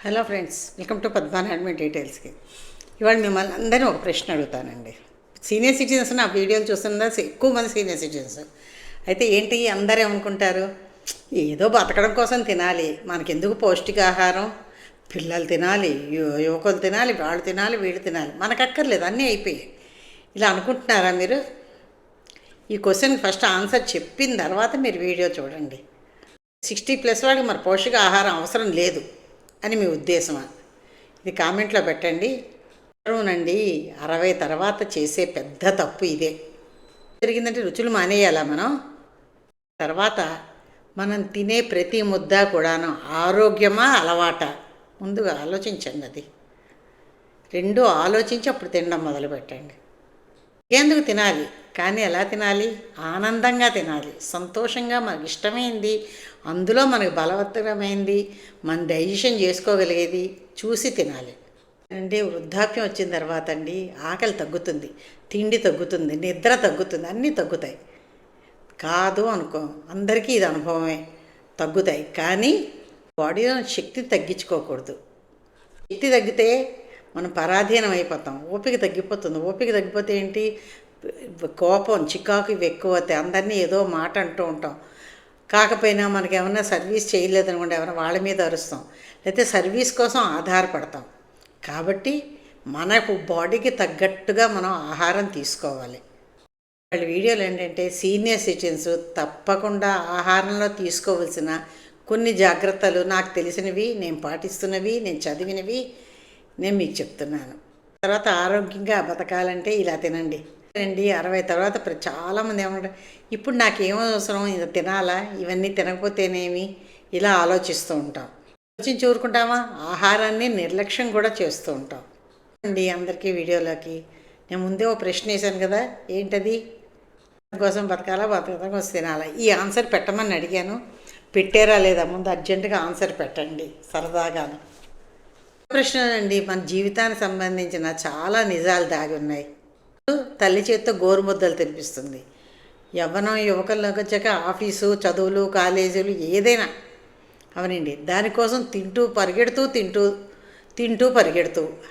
Hello friends, welcome to పద్మాన్ handmade డీటెయిల్స్కి. ఇవాళ మిమ్మల్ని అందరినీ ఒక ప్రశ్న అడుగుతానండి. సీనియర్ సిటిజన్స్ నా వీడియోలు చూస్తున్నా ఎక్కువ మంది సీనియర్ సిటిజన్స్ అయితే ఏంటి అందరూ ఏమనుకుంటారు, ఏదో బతకడం కోసం తినాలి, మనకెందుకు పౌష్టికాహారం, పిల్లలు తినాలి, యువకులు తినాలి, వాళ్ళు తినాలి, వీళ్ళు తినాలి, మనకు అక్కర్లేదు, అన్నీ అయిపోయాయి, ఇలా అనుకుంటున్నారా మీరు? ఈ క్వశ్చన్కి ఫస్ట్ ఆన్సర్ చెప్పిన తర్వాత మీరు వీడియో చూడండి. 60+ వాళ్ళకి మరి పౌష్టికాహారం అవసరం లేదు అని మీ ఉద్దేశమా? ఇది కామెంట్లో పెట్టండి. అవునండి, 60 తర్వాత చేసే పెద్ద తప్పు ఇదే. జరిగిందంటే రుచులు మానేయాలా మనం? తర్వాత మనం తినే ప్రతి ముద్ద కూడాను ఆరోగ్యమా అలవాట? ముందుగా ఆలోచించండి. అది రెండు ఆలోచించి అప్పుడు తినడం మొదలు పెట్టండి. ఎందుకు తినాలి, కానీ ఎలా తినాలి? ఆనందంగా తినాలి, సంతోషంగా, మనకి ఇష్టమైంది, అందులో మనకు బలవత్తరమైంది, మన డైజెషన్ చేసుకోగలిగేది చూసి తినాలి. అంటే వృద్ధాప్యం వచ్చిన తర్వాత అండి ఆకలి తగ్గుతుంది, తిండి తగ్గుతుంది, నిద్ర తగ్గుతుంది, అన్నీ తగ్గుతాయి. కాదు అనుకో, అందరికీ ఇది అనుభవమే, తగ్గుతాయి. కానీ బాడీలో శక్తి తగ్గించుకోకూడదు. శక్తి తగ్గితే మనం పరాధీనం అయిపోతాం, ఓపిక తగ్గిపోతుంది. ఓపిక తగ్గిపోతే ఏంటి, కోపం, చికాకు ఇవి ఎక్కువ అవుతాయి. అందరినీ ఏదో మాట అంటూ ఉంటాం. కాకపోయినా మనకి ఏమన్నా సర్వీస్ చేయలేదనుకోండి, ఏమైనా వాళ్ళ మీద అరుస్తాం, లేకపోతే సర్వీస్ కోసం ఆధారపడతాం. కాబట్టి మనకు బాడీకి తగ్గట్టుగా మనం ఆహారం తీసుకోవాలి. వాళ్ళ వీడియోలు ఏంటంటే సీనియర్ సిటిజన్స్ తప్పకుండా ఆహారంలో తీసుకోవలసిన కొన్ని జాగ్రత్తలు, నాకు తెలిసినవి, నేను పాటిస్తున్నవి, నేను చదివినవి నేను మీకు చెప్తున్నాను. తర్వాత ఆరోగ్యంగా బతకాలంటే ఇలా తినండి. 60 తర్వాత చాలామంది ఏమంటారు, ఇప్పుడు నాకేమో అవసరం, ఇది తినాలా, ఇవన్నీ తినకపోతేనేమి, ఇలా ఆలోచిస్తూ ఉంటాం. ఆలోచించి ఊరుకుంటామా? ఆహారాన్ని నిర్లక్ష్యం కూడా చేస్తూ ఉంటాం అండి. అందరికీ వీడియోలోకి నేను ముందే ఓ ప్రశ్న వేశాను కదా, ఏంటది? కోసం బతకాలా, బతకడం కోసం తినాలా? ఈ ఆన్సర్ పెట్టమని అడిగాను, పెట్టారా లేదా? ముందు అర్జెంటుగా ఆన్సర్ పెట్టండి, సరదాగాను. ప్రశ్న అండి, మన జీవితానికి సంబంధించిన చాలా నిజాలు దాగి ఉన్నాయి. తల్లి చేత్తో గోరుముద్దలు తినిపిస్తుంది. యవ్వనం, యువకుల్లోకి వచ్చాక ఆఫీసు, చదువులు, కాలేజీలు ఏదైనా అవనండి, దానికోసం తింటూ పరిగెడుతూ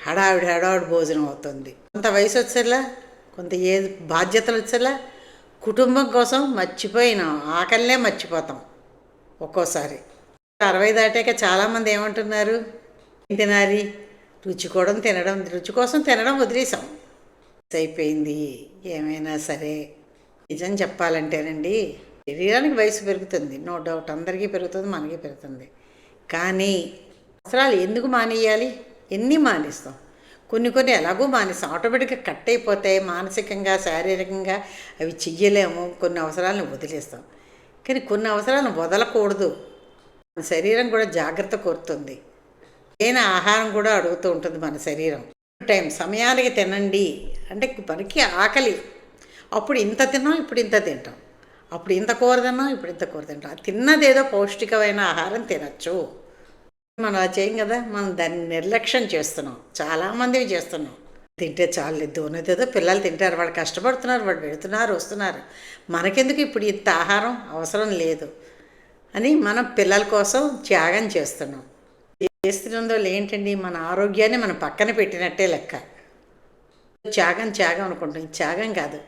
హడావిడి భోజనం అవుతుంది. కొంత వయసు వచ్చేలా, కొంత బాధ్యతలు వచ్చేలా కుటుంబం కోసం మర్చిపోయినాం, ఆకలినే మర్చిపోతాం ఒక్కోసారి. 60 దాటాక చాలామంది ఏమంటున్నారు, తినాలి, రుచి కోసం తినడం వదిలేసాం, అయిపోయింది. ఏమైనా సరే నిజం చెప్పాలంటేనండి, శరీరానికి వయసు పెరుగుతుంది, నో డౌట్, అందరికీ పెరుగుతుంది, మనకి పెరుగుతుంది. కానీ అవసరాలు ఎందుకు మానేయాలి? ఎన్ని మానేస్తాం? కొన్ని ఎలాగో మానేస్తాం, ఆటోమేటిక్గా కట్ అయిపోతాయి. మానసికంగా, శారీరకంగా అవి చెయ్యలేము, కొన్ని అవసరాలను వదిలేస్తాం. కానీ కొన్ని అవసరాలను వదలకూడదు. శరీరం కూడా జాగ్రత్త కోరుతుంది, ఏదైనా ఆహారం కూడా అడుగుతూ ఉంటుంది మన శరీరం. సమయానికి తినండి అంటే మనకి ఆకలి, అప్పుడు ఇంత తిన్నాం, ఇప్పుడు ఇంత తింటాం, అప్పుడు ఇంత కూర తిన్నాం, ఇప్పుడు ఇంత కూర తింటాం. తిన్నదేదో పౌష్టికమైన ఆహారం తినచ్చు. మనం అది చేయం కదా, మనం దాన్ని నిర్లక్ష్యం చేస్తున్నాం, చాలామంది చేస్తున్నాం. తింటే చాలు, దోనేదేదో పిల్లలు తింటారు, వాళ్ళు కష్టపడుతున్నారు, వాళ్ళు వెళుతున్నారు, వస్తున్నారు, మనకెందుకు ఇప్పుడు ఇంత ఆహారం అవసరం లేదు అని మనం పిల్లల కోసం త్యాగం చేస్తున్నాం. చేస్తున్నందులో ఏంటండి, మన ఆరోగ్యాన్ని మనం పక్కన పెట్టినట్టే లెక్క. త్యాగం అనుకుంటాం, త్యాగం కాదు,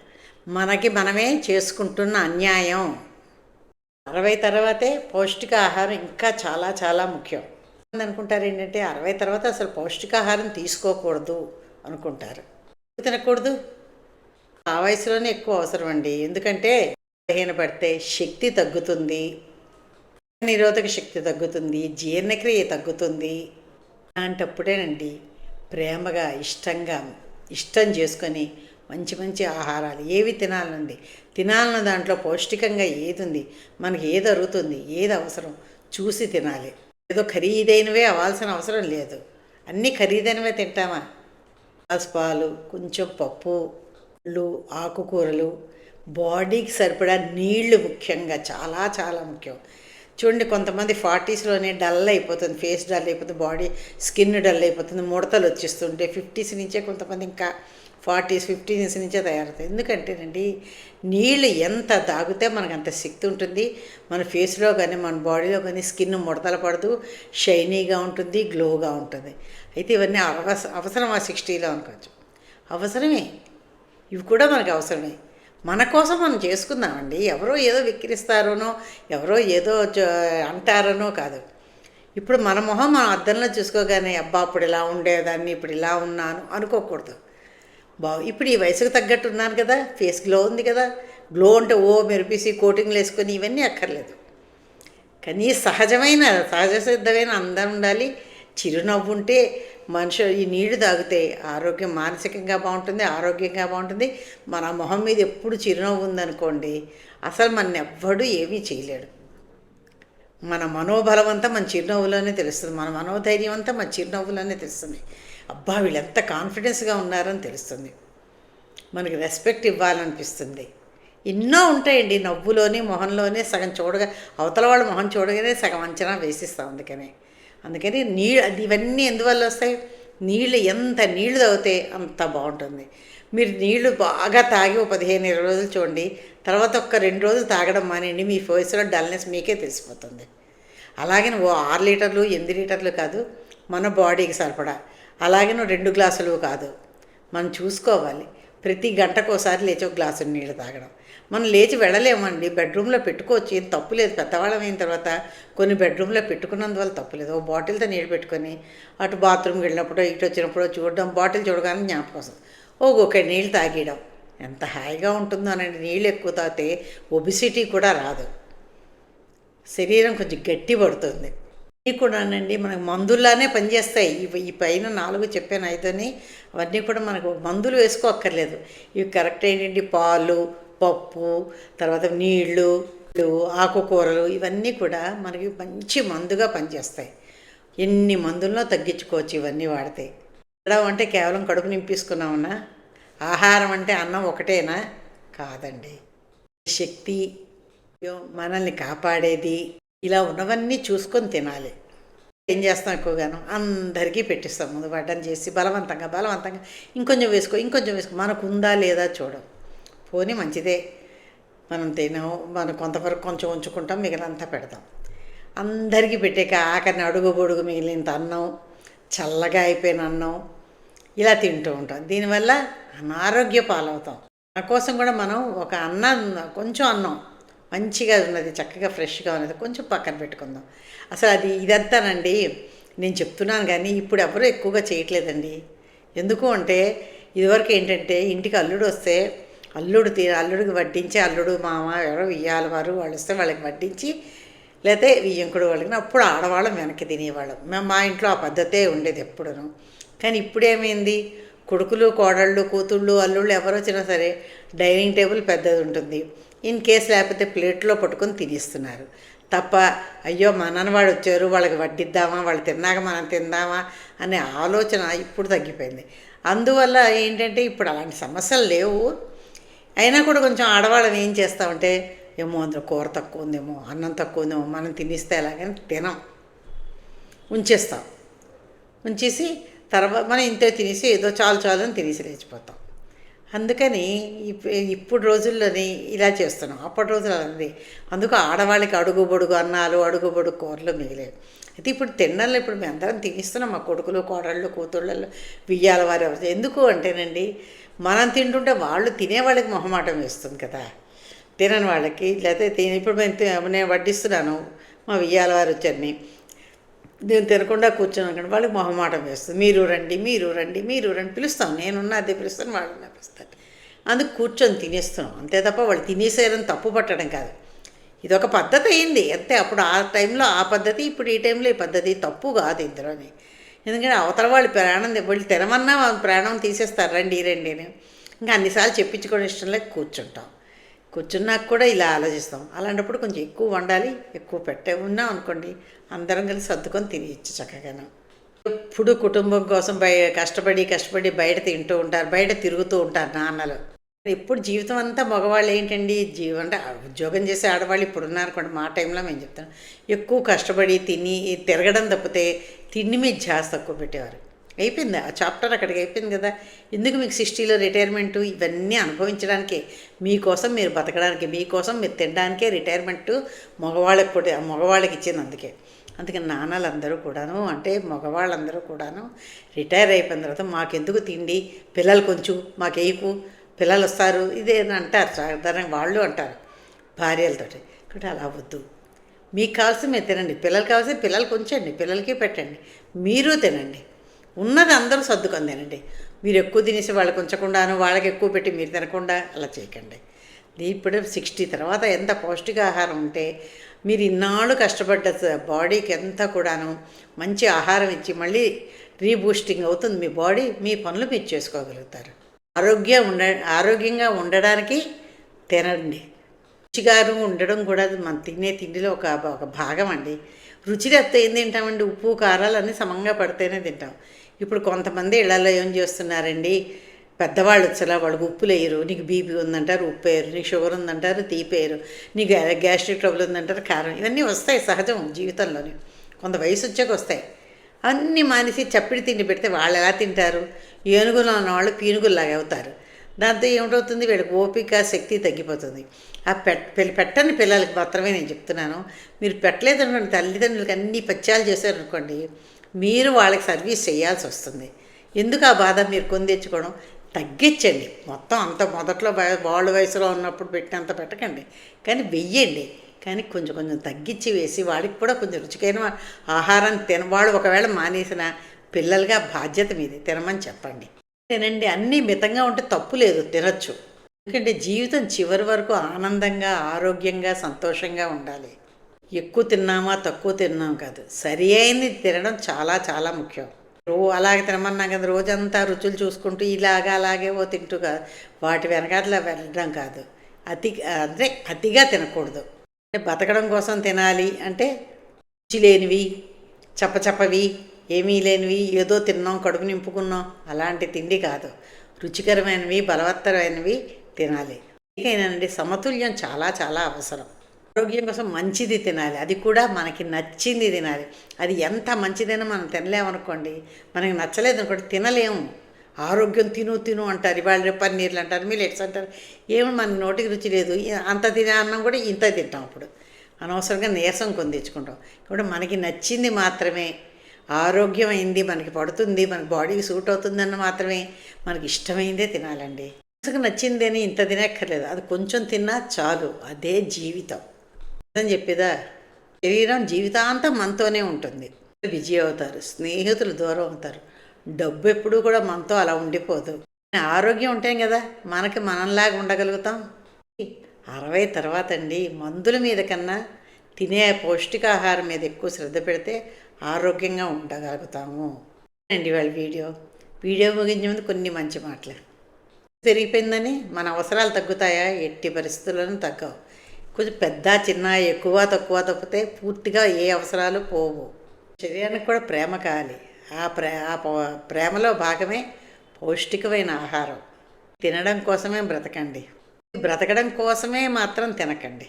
మనకి మనమే చేసుకుంటున్న అన్యాయం. 60 తర్వాతే పౌష్టికాహారం ఇంకా చాలా చాలా ముఖ్యం అనుకుంటారు. ఏంటంటే 60 తర్వాత అసలు పౌష్టికాహారం తీసుకోకూడదు అనుకుంటారు. తినకూడదు, ఆ వయసులోనే ఎక్కువ అవసరం అండి. ఎందుకంటే బలహీనపడితే శక్తి తగ్గుతుంది, నిరోధక శక్తి తగ్గుతుంది, జీర్ణక్రియ తగ్గుతుంది. అలాంటప్పుడేనండి ప్రేమగా, ఇష్టం చేసుకొని మంచి ఆహారాలు ఏవి తినాలన్న దాంట్లో పౌష్టికంగా ఏది ఉంది, మనకి ఏది అరుగుతుంది, ఏది అవసరం చూసి తినాలి. ఏదో ఖరీదైనవే అవ్వాల్సిన అవసరం లేదు, అన్నీ ఖరీదైనవే తింటామా? పాలు, కొంచెం పప్పులు, ఆకుకూరలు, బాడీకి సరిపడా నీళ్లు ముఖ్యంగా చాలా చాలా ముఖ్యం. చూడండి, కొంతమంది 40స్లోనే డల్ అయిపోతుంది, ఫేస్ డల్ అయిపోతుంది, బాడీ స్కిన్ డల్ అయిపోతుంది, ముడతలు వచ్చేస్తుంటే 50s నుంచే కొంతమంది ఇంకా 40s 50s నుంచే తయారవుతాయి. ఎందుకంటేనండి నీళ్ళు ఎంత తాగితే మనకు అంత శక్తి ఉంటుంది. మన ఫేస్లో కానీ మన బాడీలో కానీ స్కిన్ ముడతలు పడదు, షైనీగా ఉంటుంది, గ్లోగా ఉంటుంది. అయితే ఇవన్నీ అవసరం ఆ 60లో అనుకోవచ్చు. అవసరమే, ఇవి కూడా మనకు అవసరమే. మన కోసం మనం చేసుకుందామండి. ఎవరో ఏదో విక్రిస్తారోనో, ఎవరో ఏదో అంటారనో కాదు. ఇప్పుడు మన మొహం మనం అద్దంలో చూసుకోగానే అబ్బా అప్పుడు ఇలా ఉండేదాన్ని, ఇప్పుడు ఇలా ఉన్నాను అనుకోకూడదు. ఇప్పుడు ఈ వయసుకు తగ్గట్టు ఉన్నాను కదా, ఫేస్ గ్లో ఉంది కదా. గ్లో అంటే మెరిపేసి కోటింగ్లు వేసుకొని ఇవన్నీ అక్కర్లేదు. కానీ సహజ సిద్ధమైన అందం ఉండాలి. చిరునవ్వు ఉంటే మనిషి ఈ నీళ్లు తాగితే ఆరోగ్యం మానసికంగా బాగుంటుంది, ఆరోగ్యంగా బాగుంటుంది. మన మొహం మీద ఎప్పుడు చిరునవ్వు ఉందనుకోండి, అసలు మన ఎవ్వడు ఏమీ చేయలేడు. మన మనోబలం అంతా మన చిరునవ్వులోనే తెలుస్తుంది. మన మనోధైర్యం అంతా మన చిరునవ్వులోనే తెలుస్తుంది. అబ్బా వీళ్ళు ఎంత కాన్ఫిడెన్స్గా ఉన్నారని తెలుస్తుంది. మనకి రెస్పెక్ట్ ఇవ్వాలనిపిస్తుంది. ఎన్నో ఉంటాయండి నవ్వులోని మొహంలోనే. సగం అవతల వాళ్ళ మొహం చూడగానే సగం అంచనా వేసిస్తాం. అందుకని ఇవన్నీ ఎందువల్ల వస్తాయి? ఎంత నీళ్లు తాగితే అంత బాగుంటుంది. మీరు నీళ్లు బాగా తాగి 15-20 రోజులు చూడండి, తర్వాత 1-2 రోజులు తాగడం మానేయండి, మీ ఫేస్లో డల్నెస్ మీకే తెలిసిపోతుంది. అలాగని 6 లీటర్లు 8 లీటర్లు కాదు, మన బాడీకి సరిపడా. అలాగని 2 గ్లాసులు కాదు. మనం చూసుకోవాలి. ప్రతి గంటకోసారి లేచి 1 గ్లాసు నీళ్ళు తాగడం. మనం లేచి వెళ్ళలేమండి, బెడ్రూమ్లో పెట్టుకోవచ్చు, ఏం తప్పులేదు. పెద్దవాళ్ళం అయిన తర్వాత కొన్ని బెడ్రూమ్లో పెట్టుకున్నందువల్ల తప్పులేదు. ఓ బాటిల్తో నీళ్ళు పెట్టుకొని అటు బాత్రూమ్కి వెళ్ళినప్పుడు ఇటు వచ్చినప్పుడు చూడడం, బాటిల్ చూడగానే జ్ఞాపకం వస్తుంది. ఒక నీళ్ళు తాగేయడం ఎంత హాయిగా ఉంటుందో అనండి. నీళ్ళు ఎక్కువ తాగితే ఒబిసిటీ కూడా రాదు, శరీరం కొంచెం గట్టి పడుతుంది. ఇవి కూడానండి మనకు మందుల్లానే పనిచేస్తాయి. ఈ పైన 4 చెప్పాను, 5 అవన్నీ కూడా మనకు మందులు వేసుకోక్కర్లేదు. ఇవి కరెక్ట్ ఏంటండి, పాలు, పప్పు, తర్వాత నీళ్ళు, ఆకుకూరలు ఇవన్నీ కూడా మనకి మంచి మందుగా పనిచేస్తాయి. ఎన్ని మందుల్లో తగ్గించుకోవచ్చు ఇవన్నీ వాడితే. తినడం అంటే కేవలం కడుపు నింపేసుకున్నామన్నా, ఆహారం అంటే అన్నం ఒకటేనా? కాదండి. శక్తి, మనల్ని కాపాడేది, ఇలా ఉన్నవన్నీ చూసుకొని తినాలి. ఏం చేస్తాం, ఎక్కువగాను అందరికీ పెట్టిస్తాం. ముందు వడ్డం చేసి బలవంతంగా ఇంకొంచెం వేసుకో మనకు ఉందా లేదా చూడం. పోనీ మంచిదే, మనం మనం కొంతవరకు కొంచెం ఉంచుకుంటాం, మిగిలినంతా పెడతాం. అందరికీ పెట్టాక ఆఖరిని అడుగు పొడుగు మిగిలినంత అన్నం, చల్లగా అయిపోయిన అన్నం ఇలా తింటూ ఉంటాం. దీనివల్ల అనారోగ్య పాలవుతాం. మన కోసం కూడా మనం ఒక కొంచెం అన్నం మంచిగా ఉన్నది, చక్కగా ఫ్రెష్గా ఉన్నది కొంచెం పక్కన పెట్టుకుందాం. అసలు ఇదంతానండి నేను చెప్తున్నాను, కానీ ఇప్పుడు ఎవరు ఎక్కువగా చేయట్లేదండి. ఎందుకు అంటే ఇదివరకు ఏంటంటే ఇంటికి అల్లుడు వస్తే అల్లుడికి వడ్డించి, అల్లుడు మామ ఎవరో వియ్యాల వారు వాళ్ళు వస్తే వాళ్ళకి వడ్డించి, లేకపోతే వియ్యంకుడు వాళ్ళకి అప్పుడు ఆడవాళ్ళం వెనక్కి తినేవాళ్ళం. మా ఇంట్లో ఆ పద్ధతే ఉండేది ఎప్పుడూ. కానీ ఇప్పుడేమైంది, కొడుకులు, కోడళ్ళు, కూతుళ్ళు, అల్లుళ్ళు ఎవరు వచ్చినా సరే డైనింగ్ టేబుల్ పెద్దది ఉంటుంది. ఇన్ కేసు లేకపోతే ప్లేట్లో పట్టుకొని తినేస్తున్నారు తప్ప, అయ్యో మనవాడు వచ్చారు వాళ్ళకి వడ్డిద్దామా, వాళ్ళు తిన్నాక మనం తిందామా అనే ఆలోచన ఇప్పుడు తగ్గిపోయింది. అందువల్ల ఏంటంటే ఇప్పుడు అలాంటి సమస్యలు లేవు. అయినా కూడా కొంచెం ఆడవాళ్ళం ఏం చేస్తామంటే, ఏమో అందులో కూర తక్కువ ఉందేమో, అన్నం తక్కువ ఉందేమో, మనం తినిస్తే ఎలాగని తినం, ఉంచేసి తర్వాత మనం ఇంతే తినేసి ఏదో చాలు అని తినేసి లేచిపోతాం. అందుకని ఇప్పుడు రోజుల్లోని ఇలా చేస్తున్నాం. అప్పటి రోజులు అలాంటి. అందుకు ఆడవాళ్ళకి అడుగు పొడుగు అన్నాలు, అడుగు పొడుగు కూరలు మిగిలేవి. అయితే ఇప్పుడు తిన్నాళ్ళు ఇప్పుడు మేము అందరం తినిస్తున్నాం, మా కొడుకులు, కోడళ్ళు, కూతుళ్ళలో, వియ్యాల వారు ఎవరు. ఎందుకు అంటేనండి, మనం తింటుంటే వాళ్ళు తినేవాళ్ళకి మొహమాటం వేస్తుంది కదా. తినని వాళ్ళకి లేకపోతే ఇప్పుడు నేను వడ్డిస్తున్నాను, మా వియ్యాల వారు వచ్చారని నేను తినకుండా కూర్చొని కానీ వాళ్ళకి మొహమాటం వేస్తుంది. మీరు రండి పిలుస్తాం. నేనున్నా అదే పిలుస్తాను, వాళ్ళన్నా పిలుస్తాను. అందుకు కూర్చొని తినేస్తున్నాం అంతే తప్ప వాళ్ళు తినేసేయాలని తప్పు పట్టడం కాదు. ఇదొక పద్ధతి అయింది అంతే. అప్పుడు ఆ టైంలో ఆ పద్ధతి, ఇప్పుడు ఈ టైంలో ఈ పద్ధతి తప్పు కాదు ఇందులోనే. ఎందుకంటే అవతల వాళ్ళు వాళ్ళు తినమన్నా వాళ్ళు ప్రాణం తీసేస్తారు, రండి అని. ఇంకా అన్నిసార్లు చెప్పించుకోవడం ఇష్టం లేక కూర్చున్నాక కూడా ఇలా ఆలోచిస్తాం. అలాంటప్పుడు కొంచెం ఎక్కువ వండాలి, ఎక్కువ ఉన్నాం అనుకోండి, అందరం కలిసి సర్దుకొని తినేయచ్చు చక్కగాను. ఎప్పుడు కుటుంబం కోసం కష్టపడి బయట తింటూ ఉంటారు, బయట తిరుగుతూ ఉంటారు నాన్నలు. ఎప్పుడు జీవితం అంతా మగవాళ్ళు ఏంటండి, అంటే ఉద్యోగం చేసే ఆడవాళ్ళు ఇప్పుడు ఉన్నారనుకోండి, మా టైంలో మేము చెప్తాను, ఎక్కువ కష్టపడి తిరగడం తప్పితే తిండి మీద ధ్యాస తక్కువ పెట్టేవారు. అయిపోయింది ఆ చాప్టర్ అక్కడికి అయిపోయింది కదా. ఎందుకు మీకు 60లో రిటైర్మెంటు? ఇవన్నీ అనుభవించడానికే, మీకోసం మీరు బతకడానికి, మీకోసం మీరు తినడానికే రిటైర్మెంటు మగవాళ్ళకి కూడా, మగవాళ్ళకి ఇచ్చింది అందుకే. అందుకని నాన్నలందరూ కూడాను, అంటే మగవాళ్ళందరూ కూడాను రిటైర్ అయిపోయిన తర్వాత మాకెందుకు తిండి, పిల్లలు కొంచెం మాకేపు, పిల్లలు వస్తారు ఇదేని అంటారు సాధారణంగా, వాళ్ళు అంటారు భార్యలతోటి. కాబట్టి అలా వద్దు. మీకు కావాల్సి మీరు తినండి, పిల్లలు కావాల్సి పిల్లలు కొంచండి, పిల్లలకి పెట్టండి, మీరు తినండి. ఉన్నది అందరూ సర్దుకొని తినండి. మీరు ఎక్కువ తినేసి వాళ్ళకి ఉంచకుండాను, వాళ్ళకి ఎక్కువ పెట్టి మీరు తినకుండా అలా చేయకండి. ఇప్పుడు 60 తర్వాత ఎంత పౌష్టికాహారం ఉంటే మీరు ఇన్నాళ్ళు కష్టపడ్డ బాడీకి ఎంత కూడాను మంచి ఆహారం ఇచ్చి మళ్ళీ రీబూస్టింగ్ అవుతుంది మీ బాడీ, మీ పనులు మీరు చేసుకోగలుగుతారు. ఆరోగ్యంగా ఉండడానికి తినండి. రుచిగారు ఉండడం కూడా మన తినే తిండిలో ఒక భాగం అండి. రుచి లేకపోతే ఏం తింటామండి? ఉప్పు కారాలు అన్నీ సమంగా పడితేనే తింటాం. ఇప్పుడు కొంతమంది ఇళ్లలో ఏం చేస్తున్నారండి, పెద్దవాళ్ళు వచ్చేలా వాళ్ళకి ఉప్పు లేయరు, నీకు బీపీ ఉందంటారు ఉప్పు వేయరు, నీకు షుగర్ ఉందంటారు తీపి వేయరు, నీకు గ్యాస్ట్రిక్ ట్రబుల్ ఉందంటారు కారం. ఇవన్నీ వస్తాయి సహజం జీవితంలోని, కొంత వయసు వచ్చాక వస్తాయి. అన్నీ మానేసి చప్పిడి తిండి పెడితే వాళ్ళు ఎలా తింటారు? ఏనుగులో ఉన్నవాళ్ళు పీనుగుల్లాగా అవుతారు. దాంతో ఏమిటవుతుంది? వీళ్ళకి ఓపిక శక్తి తగ్గిపోతుంది. ఆ పెట్టని పిల్లలకి మాత్రమే నేను చెప్తున్నాను. మీరు పెట్టలేదు అనుకోండి, తల్లిదండ్రులకి అన్ని పత్యాలు చేశారనుకోండి, మీరు వాళ్ళకి సర్వీస్ చేయాల్సి వస్తుంది. ఎందుకు ఆ బాధ మీరు కొని తెచ్చుకోవడం? తగ్గించండి. మొత్తం అంత మొదట్లో వాళ్ళ వయసులో ఉన్నప్పుడు పెట్టినంత పెట్టకండి, కానీ వెయ్యండి. కానీ కొంచెం కొంచెం తగ్గించి వేసి వాడికి కూడా కొంచెం రుచికైన ఆహారం తినవాడు ఒకవేళ మానేసిన పిల్లలుగా బాధ్యత మీది, తినమని చెప్పండి. తినండి, అన్నీ మితంగా ఉంటే తప్పు లేదు, తినచ్చు. ఎందుకంటే జీవితం చివరి వరకు ఆనందంగా, ఆరోగ్యంగా, సంతోషంగా ఉండాలి. ఎక్కువ తిన్నామా తక్కువ తిన్నాం కాదు, సరి అయింది తినడం చాలా చాలా ముఖ్యం. అలాగే తినమన్నాం కదా, రోజంతా రుచులు చూసుకుంటూ ఇలాగా అలాగే ఓ తింటూ కాదు, వాటి వెనకాతలా వెళ్ళడం కాదు. అంటే అతిగా తినకూడదు. అంటే బతకడం కోసం తినాలి అంటే రుచి లేనివి, చప్పచప్పవి, ఏమీ లేనివి, ఏదో తిన్నాం కడుపు నింపుకున్నాం అలాంటి తిండి కాదు. రుచికరమైనవి, బలవత్తరమైనవి తినాలి. అందుకేనండి సమతుల్యం చాలా చాలా అవసరం. ఆరోగ్యం కోసం మంచిది తినాలి, అది కూడా మనకి నచ్చింది తినాలి. అది ఎంత మంచిదైనా మనం తినలేమనుకోండి, మనకి నచ్చలేదు అనుకోండి తినలేము. ఆరోగ్యం తిను తిను అంటారు, ఇవాళ రేపు పన్నీర్లు అంటారు, మిల్లెట్స్ అంటారు, ఏమి మన నోటికి రుచి లేదు. అంత తినే అన్నం కూడా ఇంత తింటాం. అప్పుడు అనవసరంగా నీరసం కొని తెచ్చుకుంటాం. ఇప్పుడు మనకి నచ్చింది మాత్రమే, ఆరోగ్యమైంది మనకి పడుతుంది, మన బాడీకి సూట్ అవుతుందన్న మాత్రమే మనకి ఇష్టమైందే తినాలండి. మనసుకు నచ్చిందని ఇంత తినక్కర్లేదు, అది కొంచెం తిన్నా చాలు. అదే జీవితం అని చెప్పేదా. శరీరం జీవితాంతం మనతోనే ఉంటుంది. బిజీ అవుతారు, స్నేహితులు దూరం అవుతారు, డబ్బు ఎప్పుడూ కూడా మనతో అలా ఉండిపోదు. ఆరోగ్యం ఉంటేనే కదా మనకి మనంలాగా ఉండగలుగుతాం. 60 తర్వాత అండి మందుల మీద కన్నా తినే పౌష్టికాహారం మీద ఎక్కువ శ్రద్ధ పెడితే ఆరోగ్యంగా ఉండగలుగుతాము అండి. వాళ్ళ వీడియో ముగించే ముందు కొన్ని మంచి మాటలు. పెరిగిపోయిందని మన అవసరాలు తగ్గుతాయా? ఎట్టి పరిస్థితుల్లోనూ తగ్గవు. కొంచెం పెద్ద చిన్న ఎక్కువ తక్కువ తప్పితే పూర్తిగా ఏ అవసరాలు పోవు. శరీరానికి కూడా ప్రేమ కావాలి. ఆ ప్రేమలో భాగమే పౌష్టికమైన ఆహారం. తినడం కోసమే బ్రతకండి, బ్రతకడం కోసమే మాత్రం తినకండి.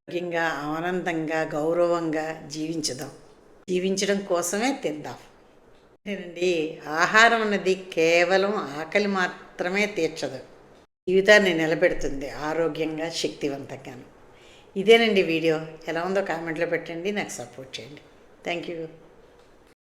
ఆరోగ్యంగా, ఆనందంగా, గౌరవంగా జీవించడం కోసమే తిందాం. అండి, ఆహారం అన్నది కేవలం ఆకలి మాత్రమే తీర్చదు, జీవితాన్ని నిలబెడుతుంది ఆరోగ్యంగా, శక్తివంతంగాను. ఇదేనండి వీడియో. ఎలా ఉందో కామెంట్లో పెట్టండి, నాకు సపోర్ట్ చేయండి. Thank you.